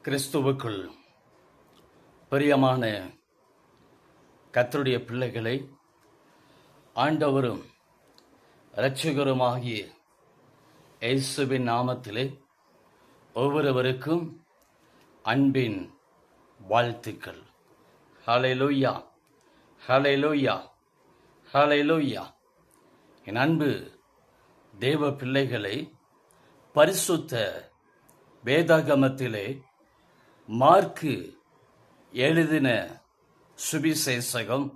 கிறிஸ்துவுக்குள் பிரியமான கர்த்தருடைய பிள்ளைகளை, ஆண்டவரும் இரட்சகருமாகிய இயேசுவின் நாமத்திலே ஒவ்வொருவருக்கும் அன்பின் வாழ்த்துக்கள். ஹல்லேலூயா, ஹல்லேலூயா, ஹல்லேலூயா. என் அன்பு தேவ பிள்ளைகளை, பரிசுத்த வேதாகமத்திலே மார்க்கு எழுதின சுவிசேஷகம்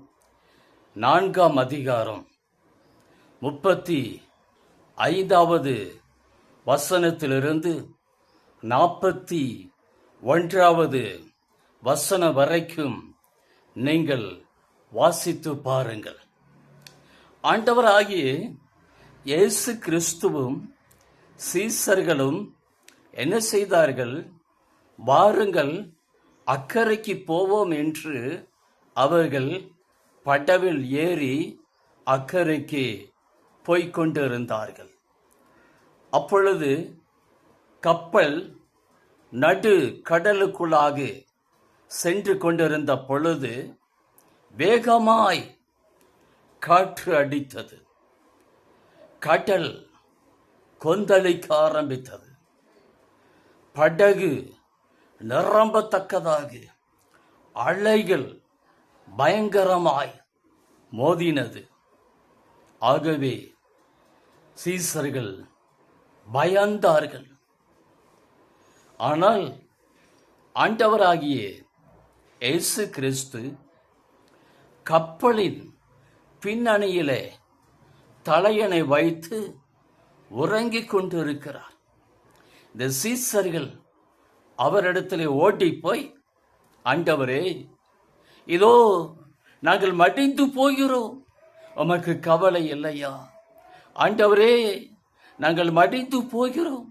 4ஆம் அதிகாரம் 35வது வசனத்திலிருந்து 41வது வசனம் வரைக்கும் நீங்கள் வாசித்து பாருங்கள். ஆண்டவராகிய இயேசு கிறிஸ்துவும் சீசர்களும் என்ன செய்தார்கள்? வாருங்கள், அக்கரைக்கு போவோம் என்று அவர்கள் படவில் ஏறி அக்கரைக்கு போய்கொண்டிருந்தார்கள். அப்பொழுது கப்பல் நடு கடலுக்குள்ளாக சென்று கொண்டிருந்த பொழுது வேகமாய் காற்று அடித்தது. கடல் கொந்தளிக்க ஆரம்பித்தது. படகு நிரம்பத்தக்கதாக அலைகள் பயங்கரமாய் மோதினது. ஆகவே சீசர்கள் பயந்தார்கள். ஆனால் ஆண்டவராகிய இயேசு கிறிஸ்து கப்பலின் பின்னணியிலே தலையணை வைத்து உறங்கிக் கொண்டிருக்கிறார். இந்த சீசர்கள் அவரிடத்திலே ஓடி போய், ஆண்டவரே, இதோ நாங்கள் மடிந்து போகிறோம், உமக்கு கவலை இல்லையா? ஆண்டவரே, நாங்கள் மடிந்து போகிறோம்,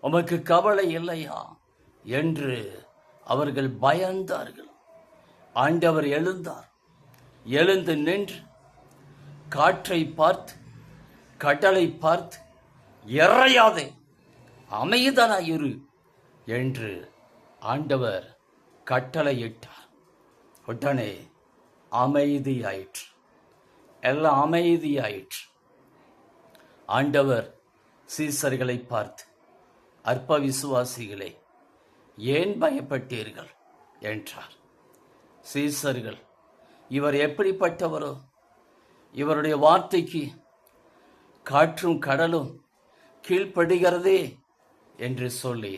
உமக்கு கவலை இல்லையா என்று அவர்கள் பயந்தார்கள். ஆண்டவர் எழுந்தார். எழுந்து நின்று காற்றை பார்த்து, கடலை பார்த்து, இறையாதே, அமைதலாயிரு என்று ஆண்டவர் கட்டளையிட்டார். உடனே அமைதியாயிற்று. எல்லாம் அமைதியாயிற்று. ஆண்டவர் சீசர்களை பார்த்து, அற்ப விசுவாசிகளே, ஏன் பயப்பட்டீர்கள் என்றார். சீசர்கள், இவர் எப்படிப்பட்டவரோ, இவருடைய வார்த்தைக்கு காற்றும் கடலும் கீழ்ப்படுகிறதே என்று சொல்லி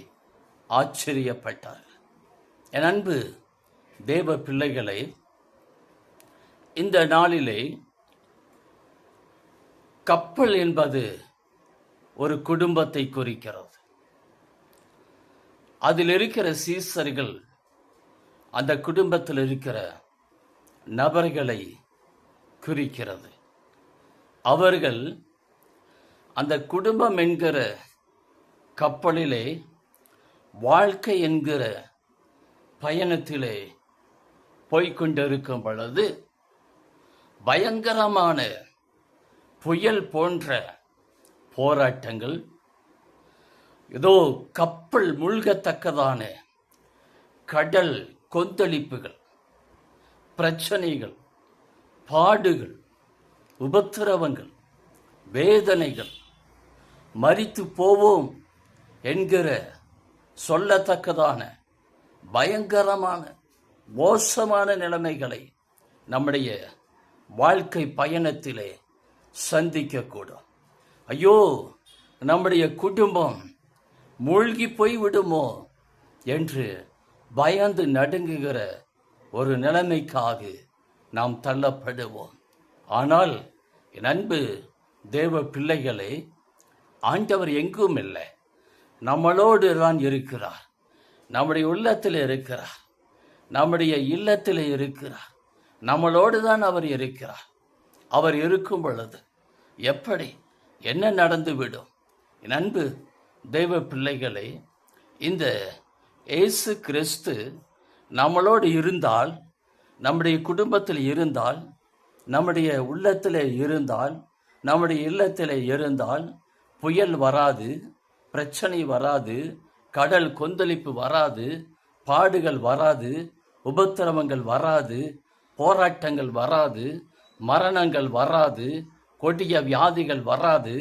ஆச்சரியப்பட்டார்கள். என் அன்பு தேவ பிள்ளைகளை, இந்த நாளிலே கப்பல் என்பது ஒரு குடும்பத்தை குறிக்கிறது. அதில் இருக்கிற சீசர்கள் அந்த குடும்பத்தில் இருக்கிற நபர்களை குறிக்கிறது. அவர்கள் அந்த குடும்பம் என்கிற கப்பலிலே வாழ்க்கை என்கிற பயணத்திலே போய்கொண்டிருக்கும் பொழுது பயங்கரமான புயல் போன்ற போராட்டங்கள், ஏதோ கப்பல் மூழ்கத்தக்கதான கடல் கொந்தளிப்புகள், பிரச்சனைகள், பாடுகள், உபத்திரவங்கள், வேதனைகள், மரித்து போவோம் என்கிற சொல்லத்தக்கதான பயங்கரமான மோசமான நிலைமைகளை நம்முடைய வாழ்க்கை பயணத்திலே சந்திக்கக்கூடும். ஐயோ, நம்முடைய குடும்பம் மூழ்கி போய் விடுமோ என்று பயந்து நடுங்குகிற ஒரு நிலைமைக்காக நாம் தள்ளப்படுவோம். ஆனால் என் அன்பு தேவ பிள்ளைகளே, ஆண்டவர் எங்கும் இல்லை, நம்மளோடு தான் இருக்கிறார். நம்முடைய உள்ளத்தில் இருக்கிறார், நம்முடைய இல்லத்தில் இருக்கிறார், நம்மளோடு தான் அவர் இருக்கிறார். அவர் இருக்கும் பொழுது எப்படி என்ன நடந்துவிடும்? என் அன்பு தெய்வ பிள்ளைகளே, இந்த இயேசு கிறிஸ்து நம்மளோடு இருந்தால், நம்முடைய குடும்பத்தில் இருந்தால், நம்முடைய உள்ளத்தில் இருந்தால், நம்முடைய இல்லத்தில் இருந்தால் புயல் வராது, பிரச்சனை வராது, கடல் கொந்தளிப்பு வராது, பாடுகள் வராது, உபத்திரவங்கள் வராது, போராட்டங்கள் வராது, மரணங்கள் வராது, கொடிய வியாதிகள் வராது,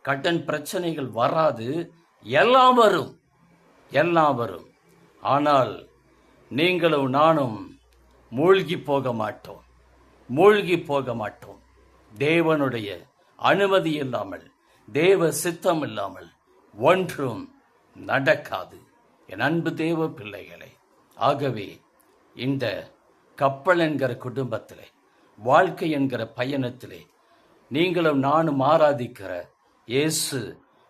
கடன் பிரச்சனைகள் வராது. எல்லாம் வரும், எல்லாம் வரும். ஆனால் நீங்களும் நானும் மூழ்கி போக மாட்டோம், மூழ்கி போக மாட்டோம். தேவனுடைய அனுமதி இல்லாமல், தேவ சித்தம் இல்லாமல் ஒன்றும் நடக்காது. என் அன்பு தேவ பிள்ளைகளே, ஆகவே இந்த கப்பல் என்கிற குடும்பத்திலே, வாழ்க்கை என்கிற பயணத்திலே நீங்களும் நானும் ஆராதிக்கிற இயேசு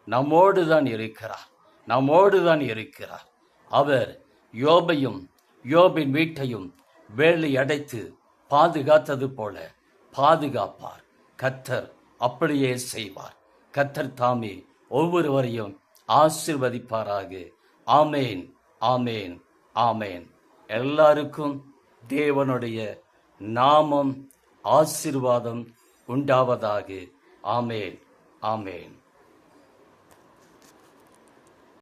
நம்மோடு தான் இருக்கிறார், நம்மோடு தான் இருக்கிறார். அவர் யோபையும் யோபின் வீட்டையும் வேலி அடைத்து பாதுகாத்தது போல பாதுகாப்பார். கர்த்தர் அப்படியே செய்வார். கர்த்தர் தாமே ஒவ்வொருவரையும் ஆசீர்வதிப்பாராக. ஆமேன், ஆமேன், ஆமேன். எல்லாருக்கும் தேவனுடைய நாமம் ஆசீர்வாதம் உண்டாவதாக. ஆமேன், ஆமேன்.